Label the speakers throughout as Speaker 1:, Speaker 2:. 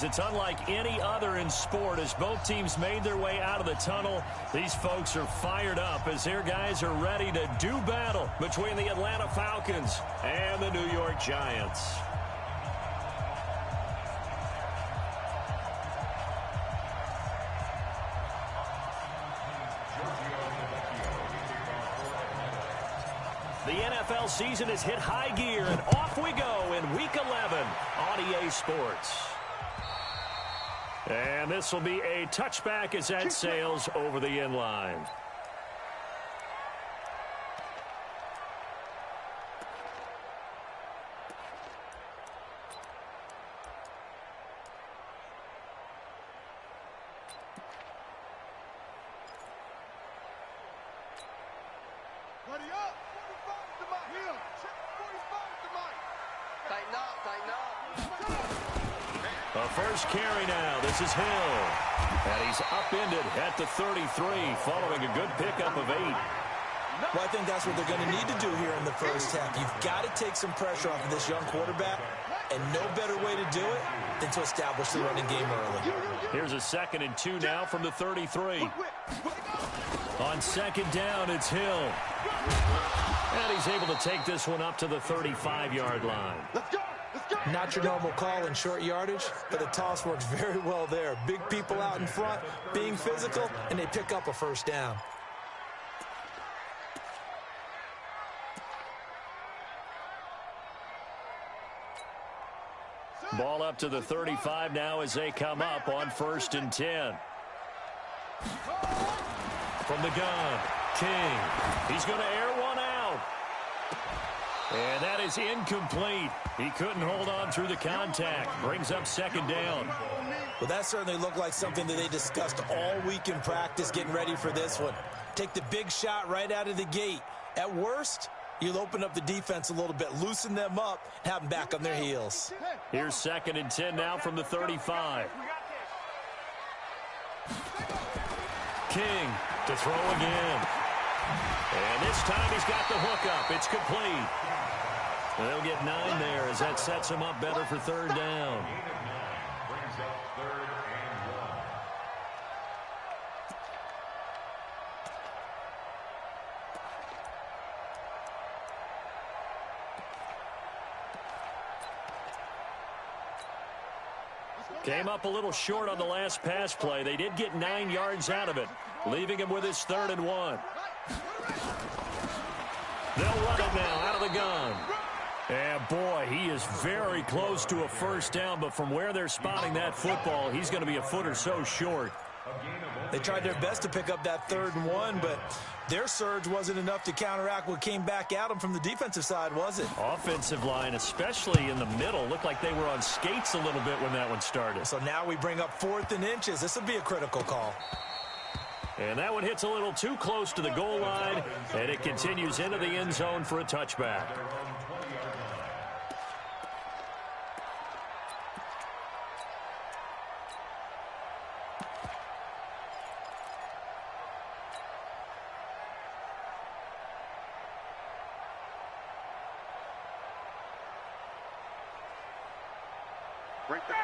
Speaker 1: It's unlike any other in sport. As both teams made their way out of the tunnel, these folks are fired up as their guys are ready to do battle between the Atlanta Falcons and the New York Giants. The NFL season has hit high gear, and off we go in Week 11 on EA Sports. And this will be a touchback as that sails over the end line. A first carry now. This is Hill. And he's upended at the 33 following a good pickup of 8.
Speaker 2: Well, I think that's what they're going to need to do here in the first half. You've got to take some pressure off of this young quarterback, and no better way to do it than to establish the running game early.
Speaker 1: Here's a 2nd and 2 now from the 33. On 2nd down, it's Hill. And he's able to take this one up to the 35-yard line.
Speaker 2: Not your normal call in short yardage, but the toss works very well there. Big people out in front, being physical, and they pick up a first down.
Speaker 1: Ball up to the 35 now as they come up on 1st and 10. From the gun, King. He's going to air one out. And that is incomplete. He couldn't hold on through the contact. Brings up 2nd down.
Speaker 2: Well, that certainly looked like something that they discussed all week in practice, getting ready for this one. Take the big shot right out of the gate. At worst, you'll open up the defense a little bit, loosen them up, have them back on their heels.
Speaker 1: Here's 2nd and 10 now from the 35. King to throw again. And this time he's got the hook up. It's complete. And they'll get 9 there as that sets him up better for 3rd down. Came up a little short on the last pass play. They did get 9 yards out of it, leaving him with his 3rd and 1. They'll run it now out of the gun. And, boy, he is very close to a first down, but from where they're spotting that football, he's going to be a foot or so short.
Speaker 2: They tried their best to pick up that 3rd and 1, but their surge wasn't enough to counteract what came back at them from the defensive side, was it?
Speaker 1: Offensive line, especially in the middle, looked like they were on skates a little bit when that one started.
Speaker 2: So now we bring up 4th and inches. This will be a critical call.
Speaker 1: And that one hits a little too close to the goal line, and it continues into the end zone for a touchback.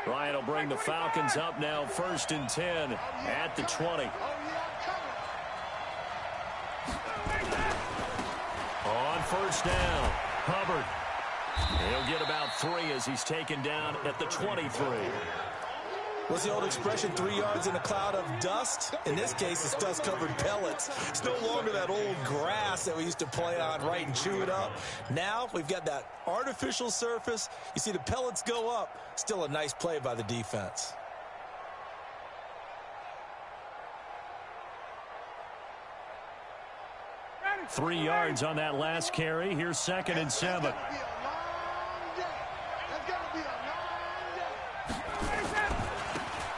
Speaker 1: Ryan will bring the Falcons up now, 1st and 10 at the 20. On 1st down, Hubbard. He'll get about 3 as he's taken down at the 23.
Speaker 2: What's the old expression, 3 yards in a cloud of dust? In this case, it's dust-covered pellets. It's no longer that old grass that we used to play on, right, and chew it up. Now we've got that artificial surface. You see the pellets go up. Still a nice play by the defense.
Speaker 1: Ready. 3 yards on that last carry. Here's 2nd and 7.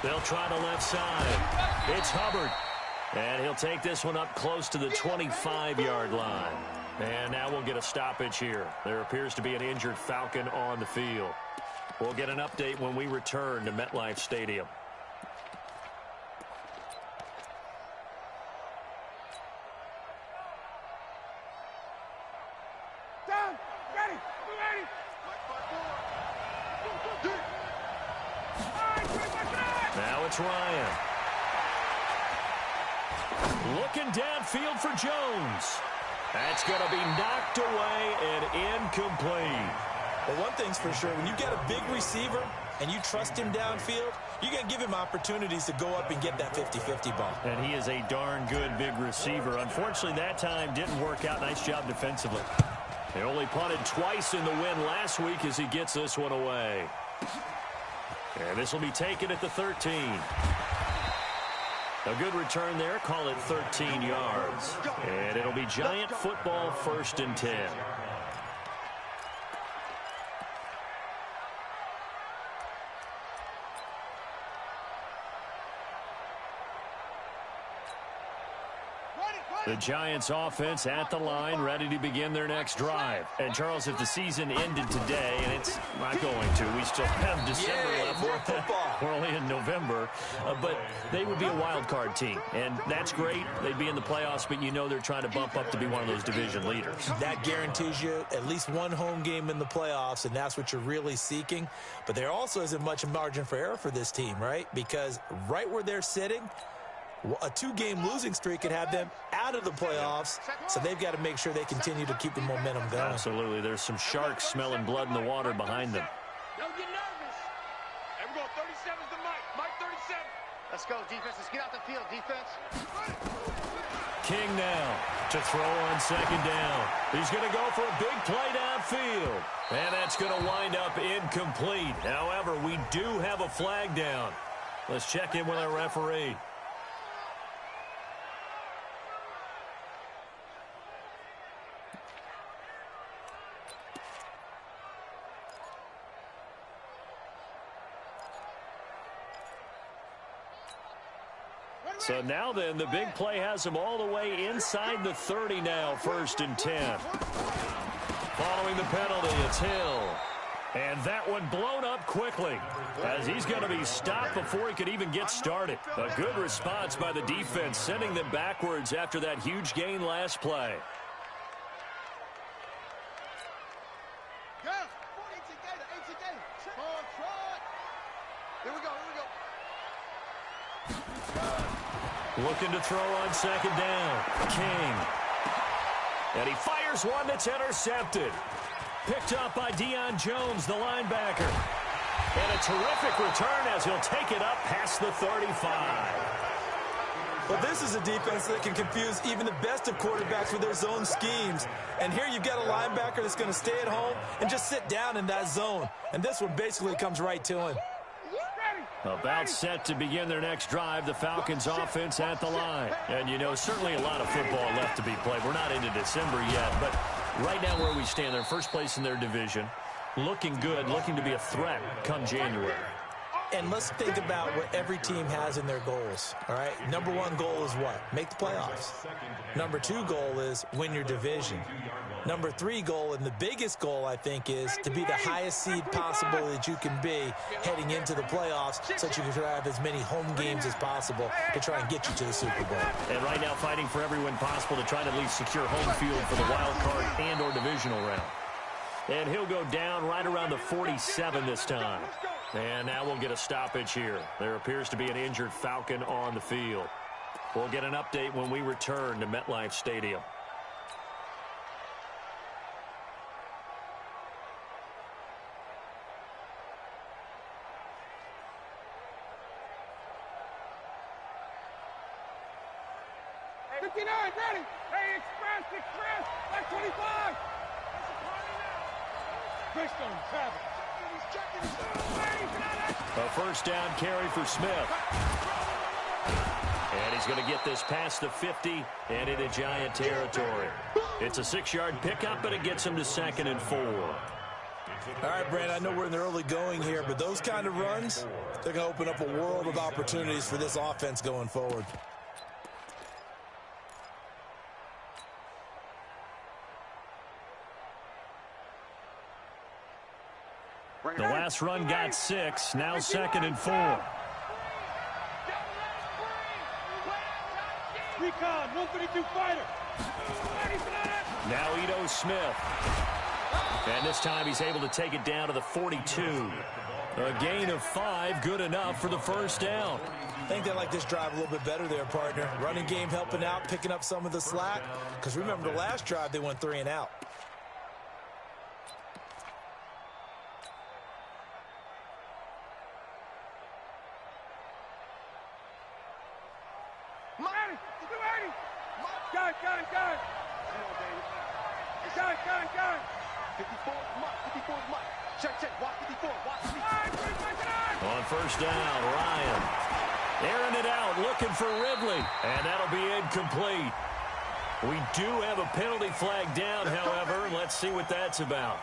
Speaker 1: They'll try the left side. It's Hubbard. And he'll take this one up close to the 25-yard line. And now we'll get a stoppage here. There appears to be an injured Falcon on the field. We'll get an update when we return to MetLife Stadium.
Speaker 3: Down, ready, ready.
Speaker 1: it's Ryan. Looking downfield for Jones. That's going to be knocked away and incomplete.
Speaker 2: Well, one thing's for sure, when you get a big receiver and you trust him downfield, you're going to give him opportunities to go up and get that 50-50 ball.
Speaker 1: And he is a darn good big receiver. Unfortunately, that time didn't work out. Nice job defensively. They only punted twice in the win last week as he gets this one away. And this will be taken at the 13. A good return there. Call it 13 yards. And it'll be Giant football, 1st and 10. The Giants offense at the line, ready to begin their next drive. And, Charles, if the season ended today, and it's not going to, we still have December left.
Speaker 2: More football.
Speaker 1: We're only in November. But they would be a wild card team. And that's great. They'd be in the playoffs, but you know they're trying to bump up to be one of those division leaders.
Speaker 2: That guarantees you at least one home game in the playoffs, and that's what you're really seeking. But there also isn't much margin for error for this team, right? Because right where they're sitting, a 2-game losing streak could have them out of the playoffs, so they've got to make sure they continue to keep the momentum going.
Speaker 1: Absolutely. There's some sharks smelling blood in the water behind them.
Speaker 3: Don't get nervous. There we go. 37's the Mike. Mike 37.
Speaker 4: Let's go, defense. Let's get out the field, defense.
Speaker 1: King now to throw on 2nd down. He's going to go for a big play downfield. And that's going to wind up incomplete. However, we do have a flag down. Let's check in with our referee. So now then, the big play has him all the way inside the 30 now, 1st and 10. Following the penalty, it's Hill. And that one blown up quickly as he's going to be stopped before he could even get started. A good response by the defense, sending them backwards after that huge gain last play.
Speaker 4: Here we go, here we go.
Speaker 1: Looking to throw on 2nd down. King. And he fires one that's intercepted. Picked up by Deion Jones, the linebacker. And a terrific return as he'll take it up past the 35.
Speaker 2: Well, this is a defense that can confuse even the best of quarterbacks with their zone schemes. And here you've got a linebacker that's going to stay at home and just sit down in that zone. And this one basically comes right to him.
Speaker 1: About set to begin their next drive, the Falcons offense at the line. And, you know, certainly a lot of football left to be played. We're not into December yet, but right now where we stand, they're first place in their division. Looking good, looking to be a threat come January.
Speaker 2: And let's think about what every team has in their goals, all right? Number 1 goal is what? Make the playoffs. Number 2 goal is win your division. Number 3 goal, and the biggest goal, I think, is to be the highest seed possible that you can be heading into the playoffs so that you can have as many home games as possible to try and get you to the Super Bowl.
Speaker 1: And right now fighting for every win possible to try to at least secure home field for the wild card and or divisional round. And he'll go down right around the 47 this time. And now we'll get a stoppage here. There appears to be an injured Falcon on the field. We'll get an update when we return to MetLife Stadium.
Speaker 3: Ready? Hey, Express, like 25. Chris on Travis.
Speaker 1: A first down carry for Smith. And he's going to get this past the 50 and into Giant territory. It's a 6-yard pickup, but it gets him to 2nd and 4.
Speaker 2: All right, Brand, I know we're in the early going here, but those kind of runs, they're going to open up a world of opportunities for this offense going forward.
Speaker 1: The last run got 6, now 2nd and 4.
Speaker 3: Recon, 132 fighter.
Speaker 1: Now Ito Smith. And this time he's able to take it down to the 42. A gain of 5, good enough for the first down.
Speaker 2: I think they like this drive a little bit better there, partner. Running game helping out, picking up some of the slack. Because remember, the last drive, they went 3 and out.
Speaker 4: Gun. 54, Mike. 54, Mike. Check. Watch 54. Watch 54.
Speaker 1: On first down, Ryan. Airing it out, looking for Ridley. And that'll be incomplete. We do have a penalty flag down, however. Let's see what that's about.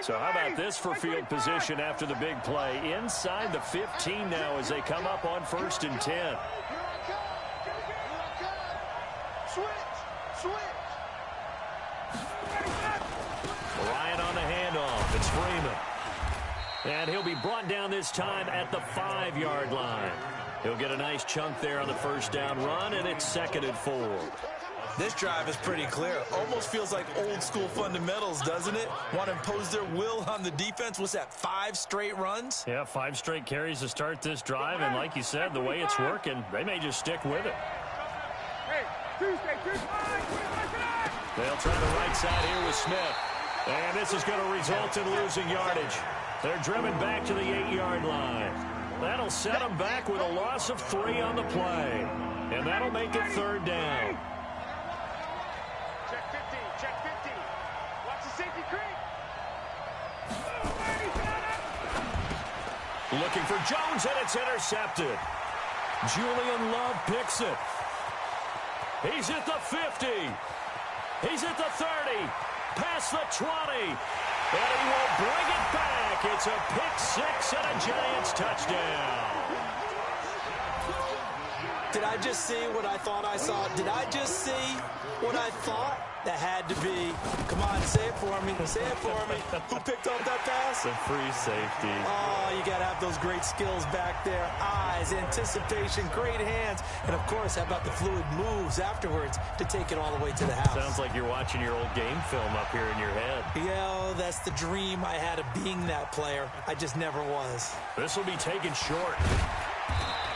Speaker 1: So how about this for field position after the big play? Inside the 15 now as they come up on 1st and 10.
Speaker 4: Switch.
Speaker 1: Ryan on the handoff. It's Freeman. And he'll be brought down this time at the 5-yard line. He'll get a nice chunk there on the first down run, and it's 2nd and 4.
Speaker 2: This drive is pretty clear. Almost feels like old school fundamentals, doesn't it? Want to impose their will on the defense. What's that, 5 straight runs?
Speaker 1: Yeah, 5 straight carries to start this drive. And like you said, the way it's working, they may just stick with it. They'll try the right side here with Smith. And this is going to result in losing yardage. They're driven back to the 8-yard line. That'll set them back with a loss of 3 on the play. And that'll make it 3rd down.
Speaker 4: Check 50. Watch the safety creep.
Speaker 1: Looking for Jones, and it's intercepted. Julian Love picks it. He's at the 50. He's at the 30. Past the 20. And he will bring it back. It's a pick-6 and a Giants touchdown.
Speaker 2: Did I just see what I thought I saw? Did I just see what I thought? That had to be. Come on, say it for me. Say it for me. Who picked up that pass?
Speaker 1: The free safety.
Speaker 2: Oh, you got to have those great skills back there. Eyes, anticipation, great hands. And, of course, how about the fluid moves afterwards to take it all the way to the house?
Speaker 1: Sounds like you're watching your old game film up here in your head.
Speaker 2: Yeah, that's the dream I had of being that player. I just never was.
Speaker 1: This will be taken short.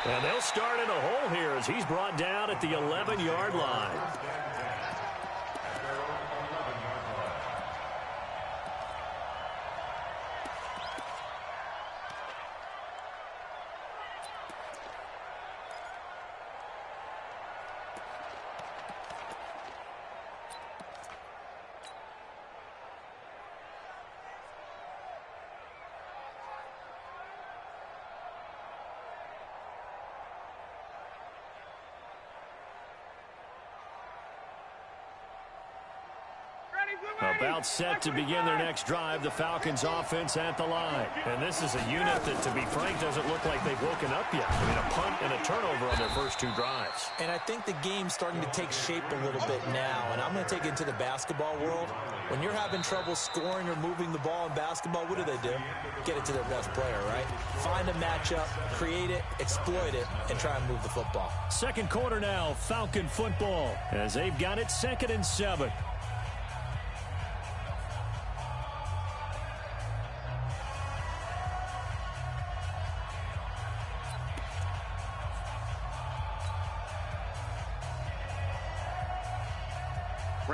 Speaker 1: And they'll start in a hole here as he's brought down at the 11-yard line. About set to begin their next drive, the Falcons offense at the line. And this is a unit that, to be frank, doesn't look like they've woken up yet. I mean, a punt and a turnover on their first 2 drives.
Speaker 2: And I think the game's starting to take shape a little bit now. And I'm going to take it into the basketball world. When you're having trouble scoring or moving the ball in basketball, what do? Get it to their best player, right? Find a matchup, create it, exploit it, and try and move the football.
Speaker 1: 2nd quarter now, Falcon football, as they've got it 2nd and 7.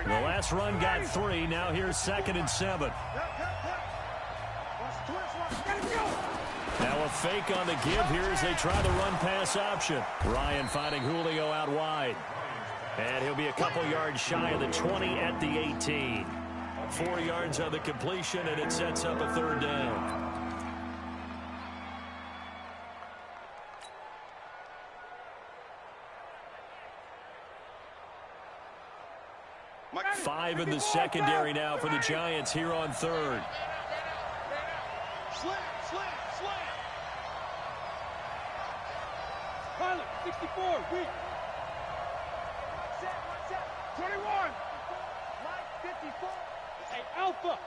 Speaker 1: The last run got 3. Now here's 2nd and 7. Now a fake on the give here as they try the run-pass option. Ryan finding Julio out wide. And he'll be a couple yards shy of the 20 at the 18. 4 yards on the completion, and it sets up a 3rd down. Five in the secondary now for the Giants here on 3rd.
Speaker 4: Slant. Pilot, 64, weak. Set. 21. Mike, 54. Hey, Alpha.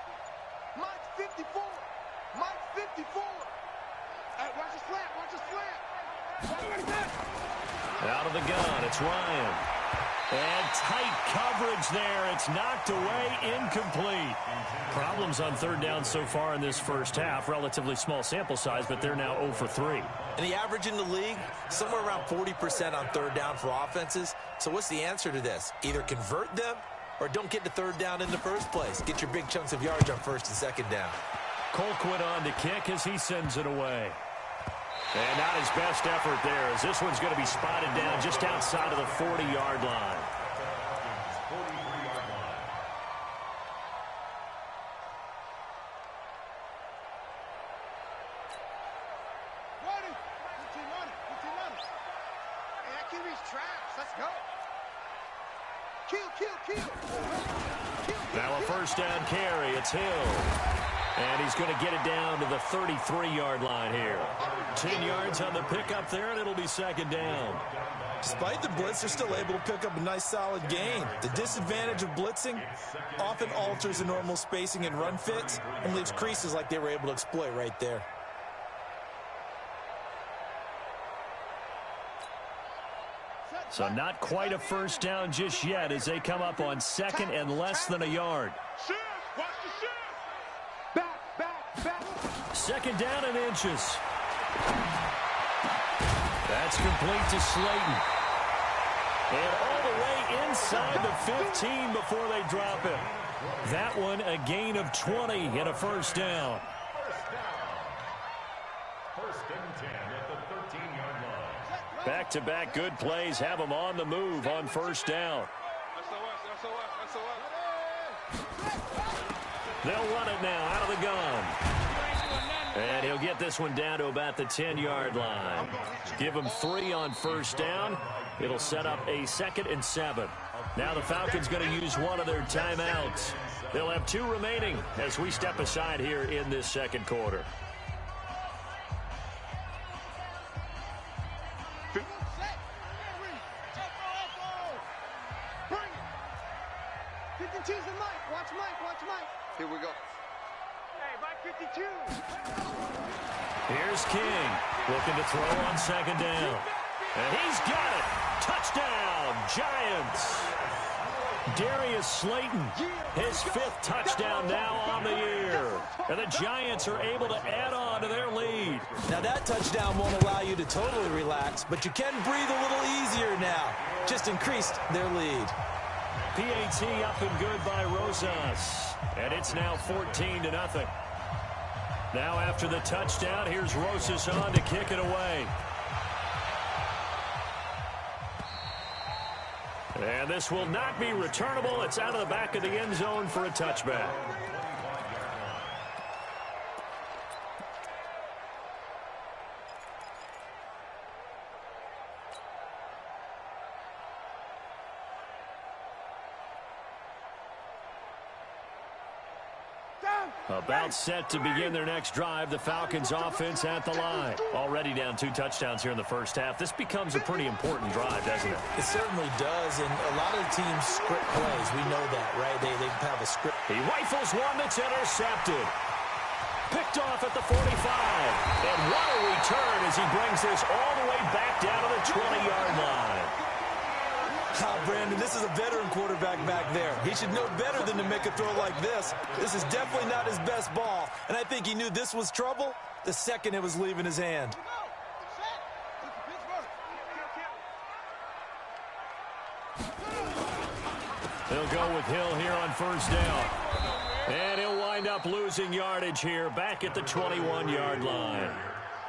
Speaker 4: Mike, 54. Hey, watch the slant.
Speaker 1: Out of the gun, it's Ryan. And tight coverage there. It's knocked away, incomplete. Problems on third down so far in this first half. Relatively small sample size, but they're now 0 for 3.
Speaker 2: And the average in the league, somewhere around 40% on third down for offenses. So what's the answer to this? Either convert them or don't get to third down in the first place. Get your big chunks of yards on first and second down.
Speaker 1: Colquitt on to kick as he sends it away. And not his best effort there, as this one's going to be spotted down just outside of the 40-yard line. Now a first down carry. It's Hill. And he's going to get it down to the 33-yard line here. 10 yards on the pickup there, and it'll be second down.
Speaker 2: Despite the blitz, they're still able to pick up a nice, solid gain. The disadvantage of blitzing often alters the normal spacing and run fits and leaves creases like they were able to exploit right there.
Speaker 1: So not quite a first down just yet as they come up on second and less than a yard. Second down and inches. That's complete to Slayton. And all the way inside the 15 before they drop it. That one a gain of 20 and a first down.
Speaker 5: First and 10 at the 13-yard line.
Speaker 1: Back-to-back good plays have them on the move on first down. They'll run it now out of the gun. And he'll get this one down to about the 10-yard line. Give him 3 on first down. It'll set up a 2nd and 7. Now the Falcons going to use one of their timeouts. They'll have 2 remaining as we step aside here in this second quarter.
Speaker 3: Here we go. Hey, Mike 52.
Speaker 1: Here's King looking to throw on second down. And he's got it. Touchdown, Giants. Darius Slayton, his 5th touchdown now on the year. And the Giants are able to add on to their lead.
Speaker 2: Now that touchdown won't allow you to totally relax, but you can breathe a little easier now. Just increased their lead.
Speaker 1: PAT up and good by Rosas. And it's now 14-0. Now after the touchdown, here's Rosas on to kick it away. And this will not be returnable. It's out of the back of the end zone for a touchback. About set to begin their next drive. The Falcons offense at the line. Already down 2 touchdowns here in the first half. This becomes a pretty important drive, doesn't it?
Speaker 2: It certainly does, and a lot of the teams script plays. We know that, right? They have a script.
Speaker 1: He rifles one that's intercepted. Picked off at the 45. And what a return as he brings this all the way back down to the 20-yard line.
Speaker 2: Brandon, this is a veteran quarterback back there. He should know better than to make a throw like this. This is definitely not his best ball, and I think he knew this was trouble the second it was leaving his hand.
Speaker 1: They'll go with Hill here on first down. And he'll wind up losing yardage here back at the 21-yard line.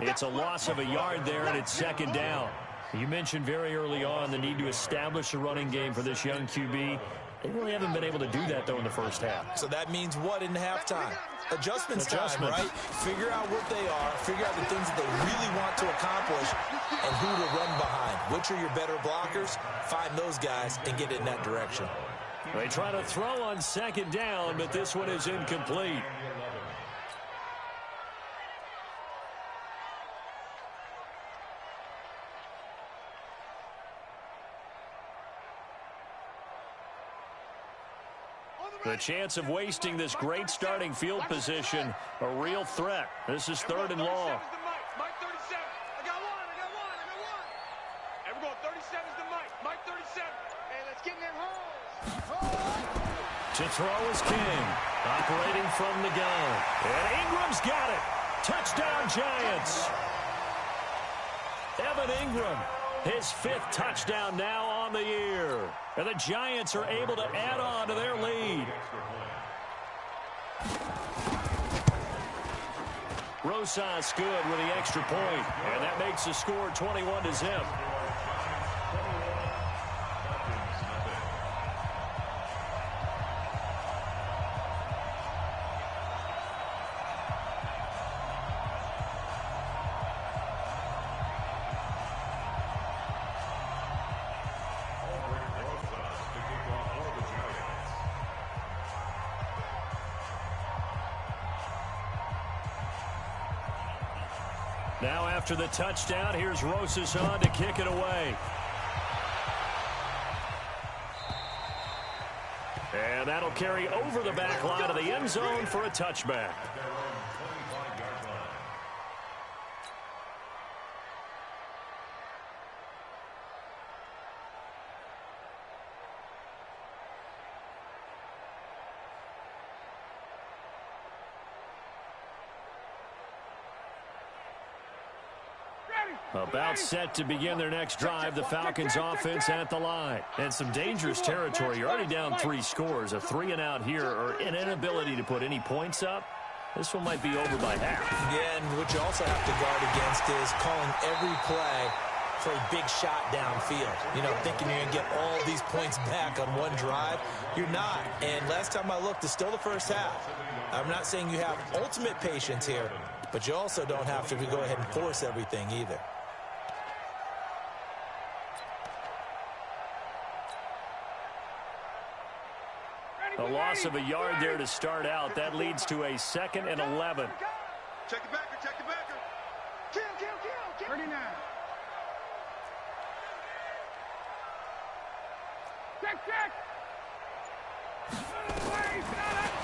Speaker 1: It's a loss of a yard there, and it's second down. You mentioned very early on the need to establish a running game for this young QB. They really haven't been able to do that, though, in the first half.
Speaker 2: So that means what in halftime? Adjustment time, right? Figure out what they are, figure out the things that they really want to accomplish, and who to run behind. Which are your better blockers? Find those guys and get in that direction.
Speaker 1: They try to throw on second down, but this one is incomplete. The chance of wasting this great starting field position, a real threat. This is 3rd and long.
Speaker 4: Let's get in their holes.
Speaker 1: To throw is King. Operating from the gun. And Ingram's got it. Touchdown, Giants. Evan Ingram, his 5th touchdown now on the year. And the Giants are able to add on to their lead. Rosas good with the extra point, and that makes the score 21-0. Now after the touchdown, here's Rosas on to kick it away. And that'll carry over the back line of the end zone for a touchback. About set to begin their next drive, the Falcons offense at the line. And some dangerous territory. You're already down 3 scores. A 3-and-out here or an inability to put any points up. This one might be over by half.
Speaker 2: Yeah, and what you also have to guard against is calling every play for a big shot downfield. You know, thinking you're going to get all these points back on one drive. You're not. And last time I looked, it's still the first half. I'm not saying you have ultimate patience here, but you also don't have to go ahead and force everything either.
Speaker 1: A loss of a yard there to start out. That leads to a 2nd and 11.
Speaker 3: Check the backer, check the backer.
Speaker 4: Kill. 39. Check.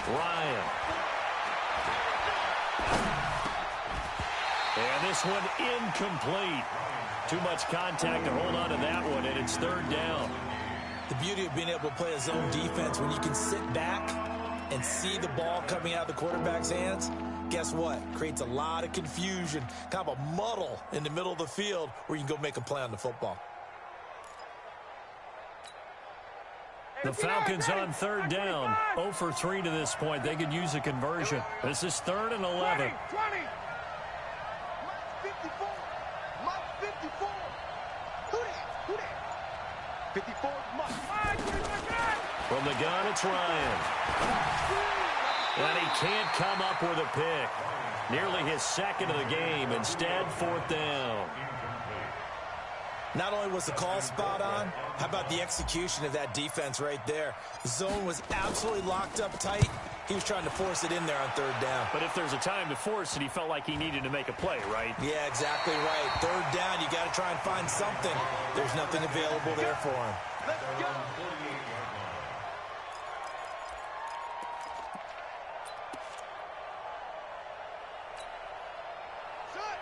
Speaker 1: Ryan. And this one incomplete. Too much contact to hold on to that one, and it's 3rd down.
Speaker 2: The beauty of being able to play a zone defense when you can sit back and see the ball coming out of the quarterback's hands, guess what? Creates a lot of confusion, kind of a muddle in the middle of the field where you can go make a play on the football.
Speaker 1: The Falcons on 3rd down. 0 for 3 to this point. They could use a conversion. This is 3rd and 11.
Speaker 4: 20. 54. 54. Who that? 54.
Speaker 1: From the gun, it's Ryan. And he can't come up with a pick. Nearly his 2nd of the game. Instead, 4th down.
Speaker 2: Not only was the call spot on, how about the execution of that defense right there? The zone was absolutely locked up tight. He was trying to force it in there on 3rd down.
Speaker 1: But if there's a time to force it, he felt like he needed to make a play, right?
Speaker 2: Yeah, exactly right. 3rd down, you got to try and find something. There's nothing available there for him.
Speaker 4: Let's go.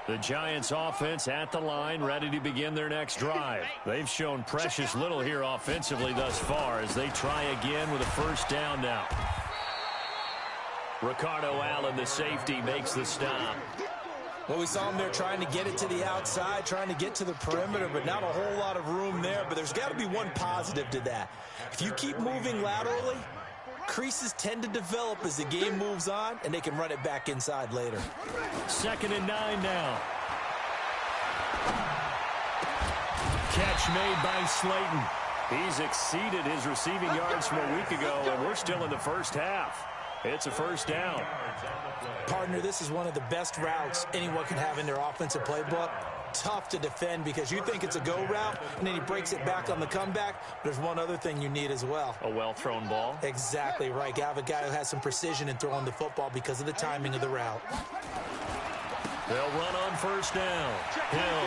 Speaker 1: The Giants offense at the line, ready to begin their next drive. They've shown precious little here offensively thus far as they try again with a 1st down now. Ricardo Allen, the safety, makes the stop.
Speaker 2: Well, we saw him there trying to get it to the outside, trying to get to the perimeter, but not a whole lot of room there. But there's got to be one positive to that. If you keep moving laterally, creases tend to develop as the game moves on, and they can run it back inside later.
Speaker 1: 2nd and 9 now. Catch made by Slayton. He's exceeded his receiving yards from a week ago, and we're still in the 1st half. It's a 1st down.
Speaker 2: Partner, this is one of the best routes anyone can have in their offensive playbook. Tough to defend because you think it's a go route, and then he breaks it back on the comeback. There's one other thing you need as well.
Speaker 1: A well-thrown ball.
Speaker 2: Exactly right. You have a guy who has some precision in throwing the football because of the timing of the route.
Speaker 1: They'll run on 1st down. Hill.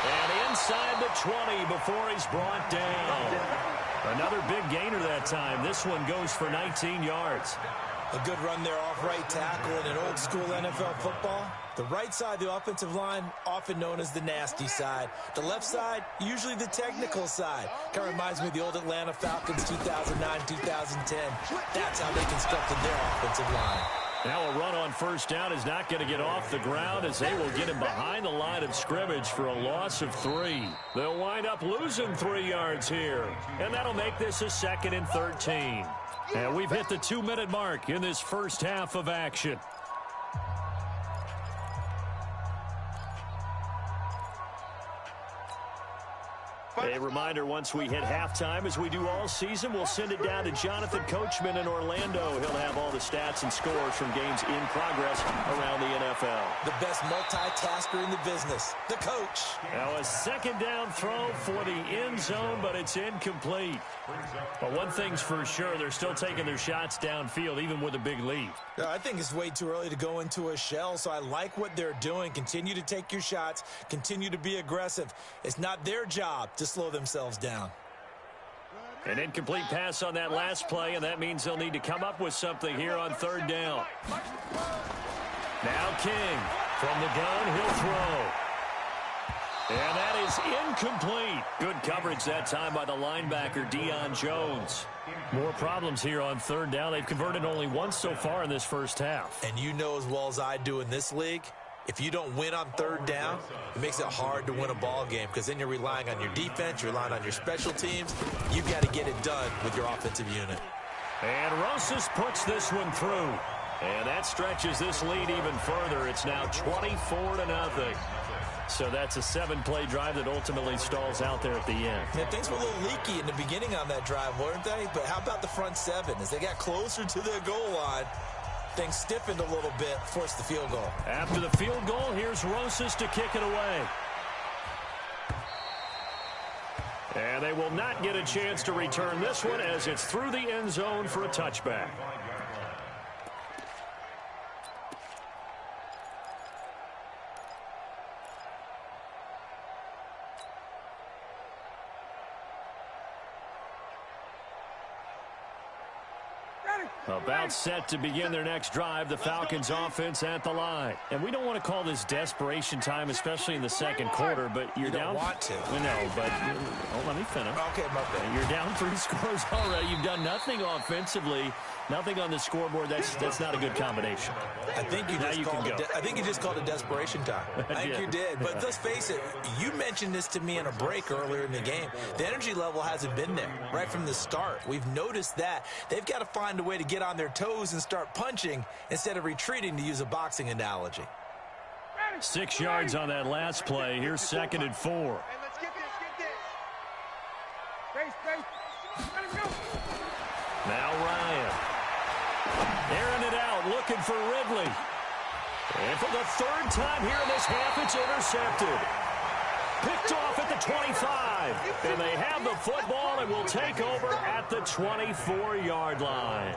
Speaker 1: And inside the 20 before he's brought down. Another big gainer that time. This one goes for 19 yards.
Speaker 2: A good run there off right tackle in an old-school NFL football. The right side of the offensive line, often known as the nasty side. The left side, usually the technical side. Kind of reminds me of the old Atlanta Falcons 2009-2010. That's how they constructed their offensive line.
Speaker 1: Now a run on first down is not going to get off the ground as they will get him behind the line of scrimmage for a loss of 3. They'll wind up losing 3 yards here, and that'll make this a 2nd and 13. And we've hit the 2-minute mark in this first half of action. A reminder, once we hit halftime, as we do all season, we'll send it down to Jonathan Coachman in Orlando. He'll have all the stats and scores from games in progress around the NFL.
Speaker 2: The best multitasker in the business, the coach.
Speaker 1: Now a 2nd down throw for the end zone, but it's incomplete. But one thing's for sure, they're still taking their shots downfield, even with a big lead.
Speaker 2: I think it's way too early to go into a shell, so I like what they're doing. Continue to take your shots. Continue to be aggressive. It's not their job to slow themselves down.
Speaker 1: An incomplete pass on that last play, and that means they'll need to come up with something here on 3rd down. Now King from the gun, he'll throw. And that is incomplete. Good coverage that time by the linebacker, Deion Jones. More problems here on 3rd down. They've converted only once so far in this first half.
Speaker 2: And you know as well as I do in this league, if you don't win on 3rd down, it makes it hard to win a ball game because then you're relying on your defense, you're relying on your special teams. You've got to get it done with your offensive unit.
Speaker 1: And Rosas puts this one through. And that stretches this lead even further. It's now 24-0. So that's a 7-play drive that ultimately stalls out there at the end.
Speaker 2: Yeah, things were a little leaky in the beginning on that drive, weren't they? But how about the front 7? As they got closer to their goal line, things stiffened a little bit, forced the field goal.
Speaker 1: After the field goal, here's Rosas to kick it away. And they will not get a chance to return this one as it's through the end zone for a touchback. About set to begin their next drive, the Falcons offense at the line. And we don't want to call this desperation time, especially in the 2nd quarter, but you're down.
Speaker 2: You don't want to.
Speaker 1: No, but let me finish.
Speaker 2: Okay, my bad.
Speaker 1: You're down 3 scores already. You've done nothing offensively, nothing on the scoreboard. That's not a good combination.
Speaker 2: I think you just called it desperation time. I think you did. But let's face it, you mentioned this to me in a break earlier in the game. The energy level hasn't been there right from the start. We've noticed that. They've got to find a way to get on their toes and start punching instead of retreating, to use a boxing analogy.
Speaker 1: 6 yards on that last play. Here's 2nd and 4.
Speaker 4: Hey, let's get this. Space. Let him go.
Speaker 1: Now Ryan. Airing it out, looking for Ridley. And for the 3rd time here in this half, it's intercepted. Picked off at the 25. And they have the football and will take over at the 24-yard line.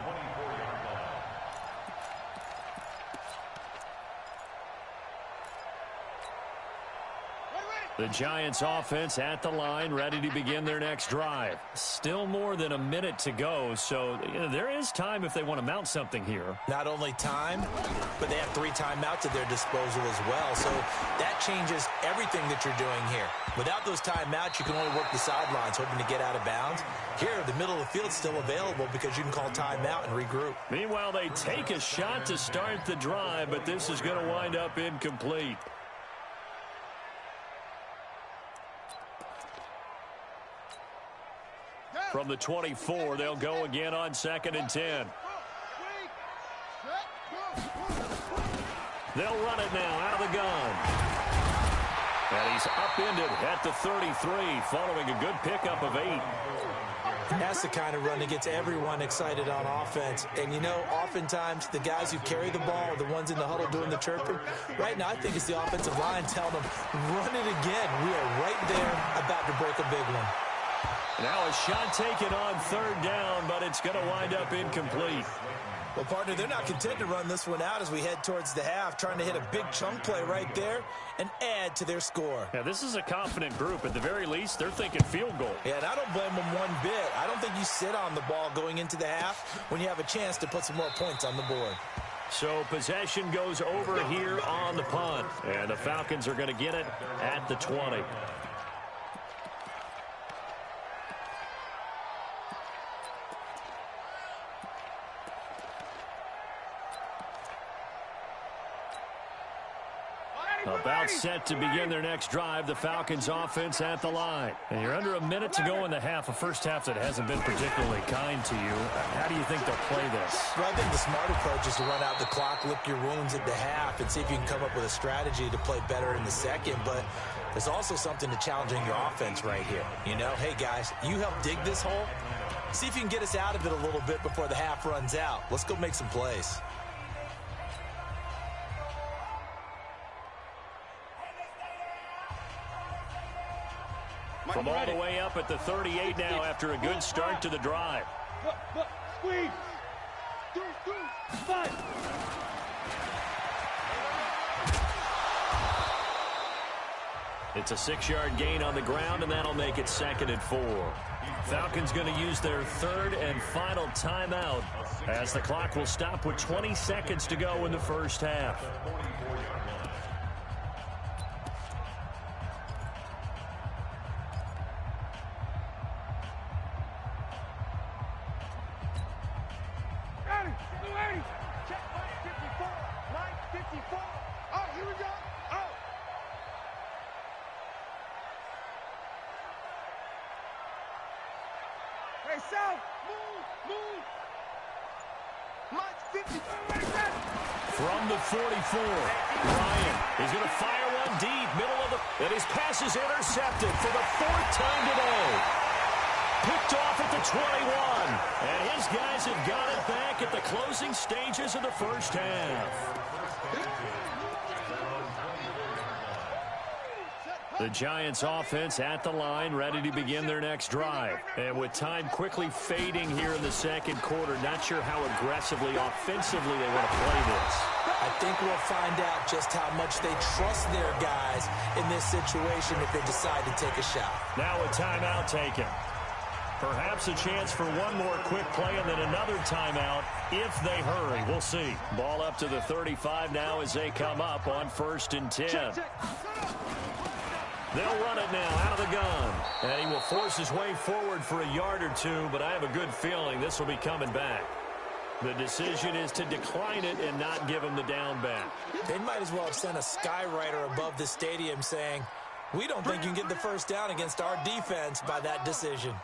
Speaker 1: The Giants offense at the line, ready to begin their next drive. Still more than a minute to go, so there is time if they want to mount something here.
Speaker 2: Not only time, but they have 3 timeouts at their disposal as well, so that changes everything that you're doing here. Without those timeouts, you can only work the sidelines, hoping to get out of bounds. Here, the middle of the field is still available because you can call timeout and regroup.
Speaker 1: Meanwhile, they take a shot to start the drive, but this is going to wind up incomplete. From the 24, they'll go again on 2nd and 10. They'll run it now out of the gun. And he's upended at the 33, following a good pickup of 8.
Speaker 2: That's the kind of run that gets everyone excited on offense. And, you know, oftentimes the guys who carry the ball are the ones in the huddle doing the chirping. Right now, I think it's the offensive line telling them, run it again. We are right there about to break a big one.
Speaker 1: Now a shot taken on 3rd down, but it's going to wind up incomplete.
Speaker 2: Well, partner, they're not content to run this one out as we head towards the half, trying to hit a big chunk play right there and add to their score.
Speaker 1: Yeah, this is a confident group. At the very least, they're thinking field goal.
Speaker 2: Yeah, and I don't blame them one bit. I don't think you sit on the ball going into the half when you have a chance to put some more points on the board.
Speaker 1: So possession goes over here on the punt, and the Falcons are going to get it at the 20. About set to begin their next drive, the Falcons offense at the line. And you're under a minute to go in the half, a first half that hasn't been particularly kind to you. How do you think they'll play this?
Speaker 2: Well, I think the smart approach is to run out the clock, lick your wounds at the half, and see if you can come up with a strategy to play better in the second. But there's also something to challenging your offense right here. You know, hey, guys, you help dig this hole. See if you can get us out of it a little bit before the half runs out. Let's go make some plays.
Speaker 1: From all the way up at the 38 now after a good start to the drive.
Speaker 3: Squeeze. Fight.
Speaker 1: It's a 6-yard gain on the ground, and that'll make it 2nd and 4. Falcons going to use their 3rd and final timeout as the clock will stop with 20 seconds to go in the first half. From the 44, Ryan is going to fire one deep, middle of the, and his pass is intercepted for the 4th time today. Picked off at the 21, and his guys have got it back at the closing stages of the first half. The Giants offense at the line, ready to begin their next drive. And with time quickly fading here in the second quarter, not sure how aggressively, offensively they want to play this.
Speaker 2: I think we'll find out just how much they trust their guys in this situation if they decide to take a shot.
Speaker 1: Now a timeout taken. Perhaps a chance for one more quick play and then another timeout if they hurry. We'll see. Ball up to the 35 now as they come up on 1st and 10. They'll run it now out of the gun. And he will force his way forward for a yard or two, but I have a good feeling this will be coming back. The decision is to decline it and not give him the down back.
Speaker 2: They might as well have sent a skywriter above the stadium saying, we don't think you can get the first down against our defense by that decision.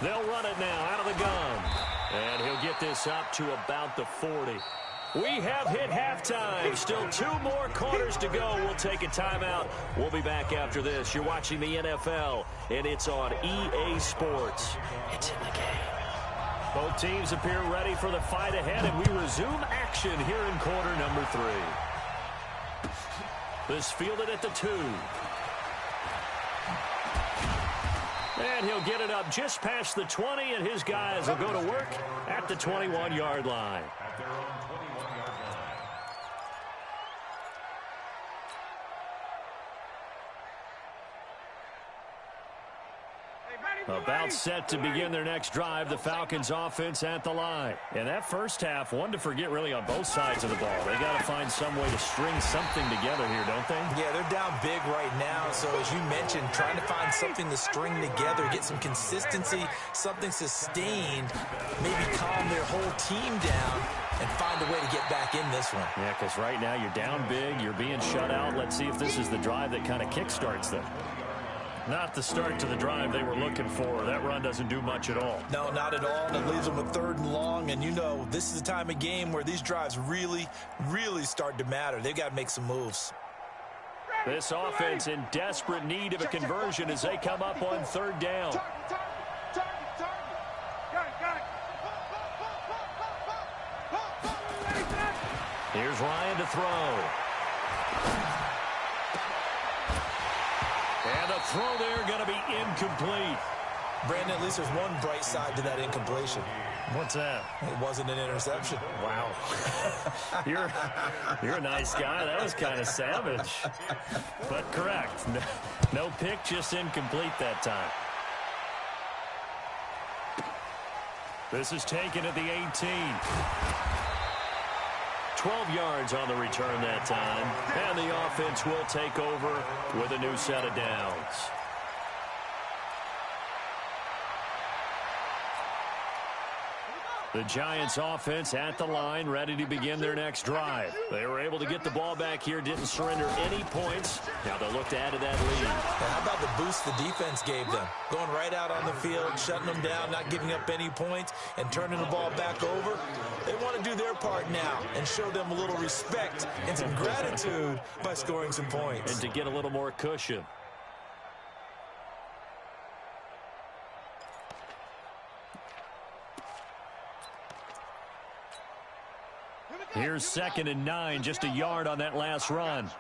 Speaker 1: They'll run it now out of the gun. And he'll get this up to about the 40. We have hit halftime. Still 2 more quarters to go. We'll take a timeout. We'll be back after this. You're watching the NFL, and it's on EA Sports. It's in the game. Both teams appear ready for the fight ahead, and we resume action here in quarter number 3. This fielded at the 2. And he'll get it up just past the 20, and his guys will go to work at the 21-yard line.
Speaker 5: At their own 21-yard line.
Speaker 1: About set to begin their next drive, the Falcons offense at the line. And that first half, one to forget really on both sides of the ball. They got to find some way to string something together here, don't they?
Speaker 2: Yeah, they're down big right now. So as you mentioned, trying to find something to string together, get some consistency, something sustained, maybe calm their whole team down and find a way to get back in this one.
Speaker 1: Yeah, because right now you're down big, you're being shut out. Let's see if this is the drive that kind of kickstarts them. Not the start to the drive they were looking for. That run doesn't do much at all.
Speaker 2: No, not at all. And it leaves them with 3rd and long. And you know, this is the time of game where these drives really, really start to matter. They've got to make some moves.
Speaker 1: This offense in desperate need of a conversion as they come up on 3rd down. Here's Ryan to throw. And the throw there going to be incomplete.
Speaker 2: Brandon, at least there's one bright side to that incompletion.
Speaker 1: What's that?
Speaker 2: It wasn't an interception.
Speaker 1: Wow. You're a nice guy. That was kind of savage. But correct. No pick, just incomplete that time. This is taken at the 18. 12 yards on the return that time. And the offense will take over with a new set of downs. The Giants offense at the line, ready to begin their next drive. They were able to get the ball back here, didn't surrender any points. Now they'll look to add to that lead.
Speaker 2: How about the boost the defense gave them? Going right out on the field, shutting them down, not giving up any points, and turning the ball back over. They want to do their part now and show them a little respect and some gratitude by scoring some points.
Speaker 1: And to get a little more cushion. Here's 2nd and 9, just a yard on that last run.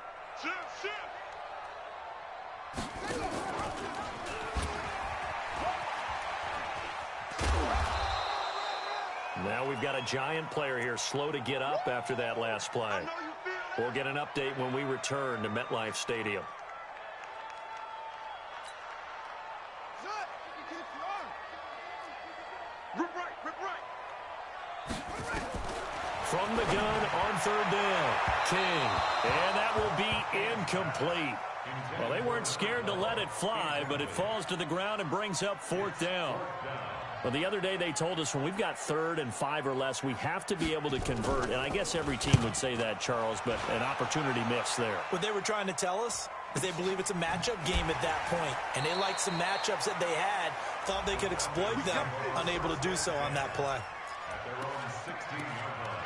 Speaker 1: Now we've got a Giant player here, slow to get up after that last play. We'll get an update when we return to MetLife Stadium. From the gun on 3rd down, King. And that will be incomplete. Well, they weren't scared to let it fly, but it falls to the ground and brings up 4th down. Well, the other day they told us when we've got 3rd and 5 or less, we have to be able to convert. And I guess every team would say that, Charles, but an opportunity missed there.
Speaker 2: What they were trying to tell us is they believe it's a matchup game at that point. And they liked some matchups that they had, thought they could exploit them, unable to do so on that play.
Speaker 5: At their own 16-yard line.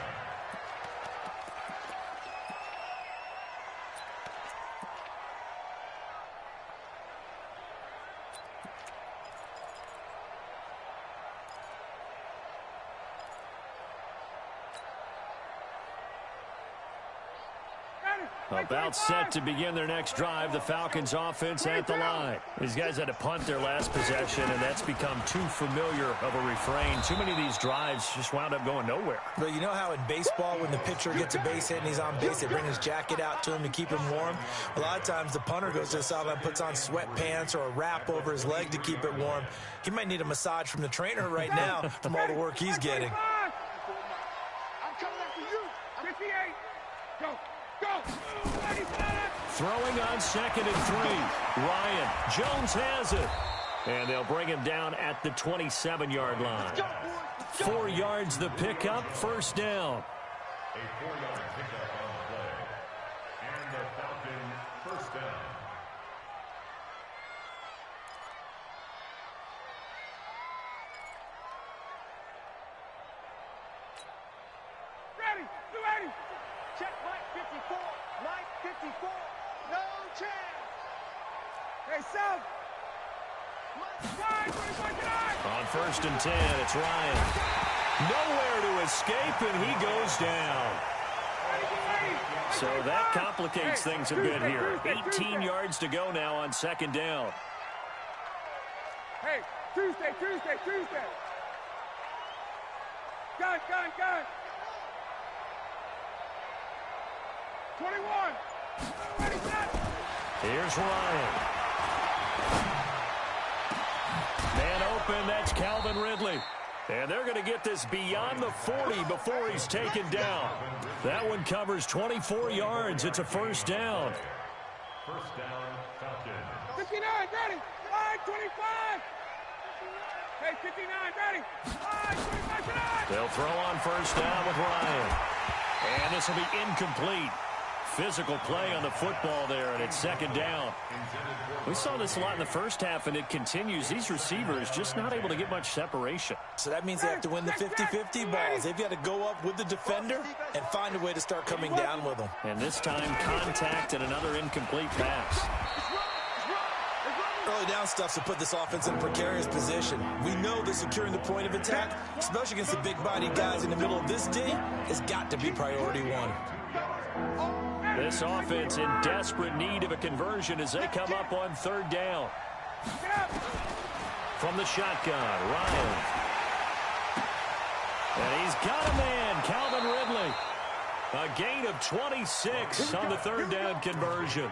Speaker 1: About set to begin their next drive, the Falcons offense at the line. These guys had to punt their last possession, and that's become too familiar of a refrain. Too many of these drives just wound up going nowhere.
Speaker 2: But you know how in baseball, when the pitcher gets a base hit and he's on base, they bring his jacket out to him to keep him warm? A lot of times the punter goes to the sideline and puts on sweatpants or a wrap over his leg to keep it warm. He might need a massage from the trainer right now from all the work he's getting.
Speaker 4: I'm coming after you. 58. Go. Go.
Speaker 1: Throwing on 2nd and 3. Ryan. Jones has it. And they'll bring him down at the 27-yard line. 4 yards the pickup, 1st down.
Speaker 5: A 4-yard pickup on the play. And the Falcons 1st down.
Speaker 4: Ready. 280. Check Mike 54. Mike 54. No chance. Hey, South.
Speaker 1: On 1st and 10, it's Ryan. Nowhere to escape, and he goes down. So that complicates things a bit here. 18 yards to go now on 2nd down.
Speaker 4: Hey, Tuesday. Gun. 21.
Speaker 1: Here's Ryan. Man open, that's Calvin Ridley. And they're going to get this beyond the 40 before he's taken down. That one covers 24 yards. It's a 1st down.
Speaker 5: 1st down, Falcons.
Speaker 4: 59, ready. 25. Hey, 59, ready. 25.
Speaker 1: They'll throw on 1st down with Ryan. And this will be incomplete. Physical play on the football there, and it's 2nd down. We saw this a lot in the first half, and it continues. These receivers just not able to get much separation.
Speaker 2: So that means they have to win the 50-50 balls. They've got to go up with the defender and find a way to start coming down with them.
Speaker 1: And this time, contact and another incomplete pass.
Speaker 2: Early down stuff to put this offense in a precarious position. We know that securing the point of attack, especially against the big-bodied guys in the middle of this D, has got to be priority one.
Speaker 1: This offense in desperate need of a conversion as they come up on 3rd down. from the shotgun. Ryan. And he's got a man, Calvin Ridley. A gain of 26 on the third down conversion.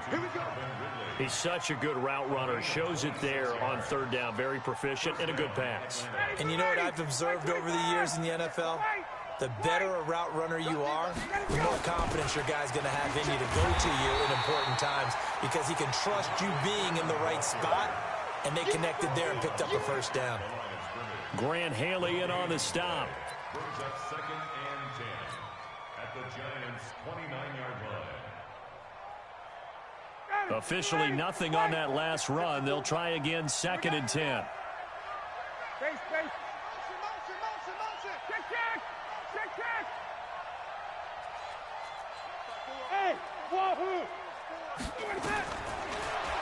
Speaker 1: He's such a good route runner. Shows it there on third down. Very proficient and a good pass.
Speaker 2: And you know what I've observed over the years in the NFL? The better a route runner you are, the more confidence your guy's going to have in you to go to you in important times because he can trust you being in the right spot, and they connected there and picked up a first down.
Speaker 1: Grant Haley in on the stop.
Speaker 5: Brings up 2nd and 10 at the Giants' 29-yard line.
Speaker 1: Officially nothing on that last run. They'll try again 2nd and 10.
Speaker 4: Space, space. Check, check. Check, check. Hey, wahoo.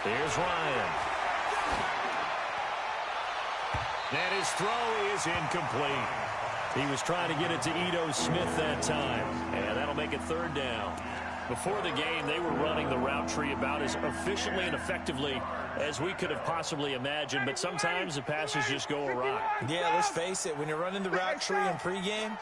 Speaker 1: Here's Ryan. And his throw is incomplete. He was trying to get it to Ito Smith that time. And that'll make it third down. Before the game, they were running the route tree about as efficiently and effectively as we could have possibly imagined, but sometimes the passes just go awry.
Speaker 2: Yeah, let's face it, when you're running the route tree in pregame,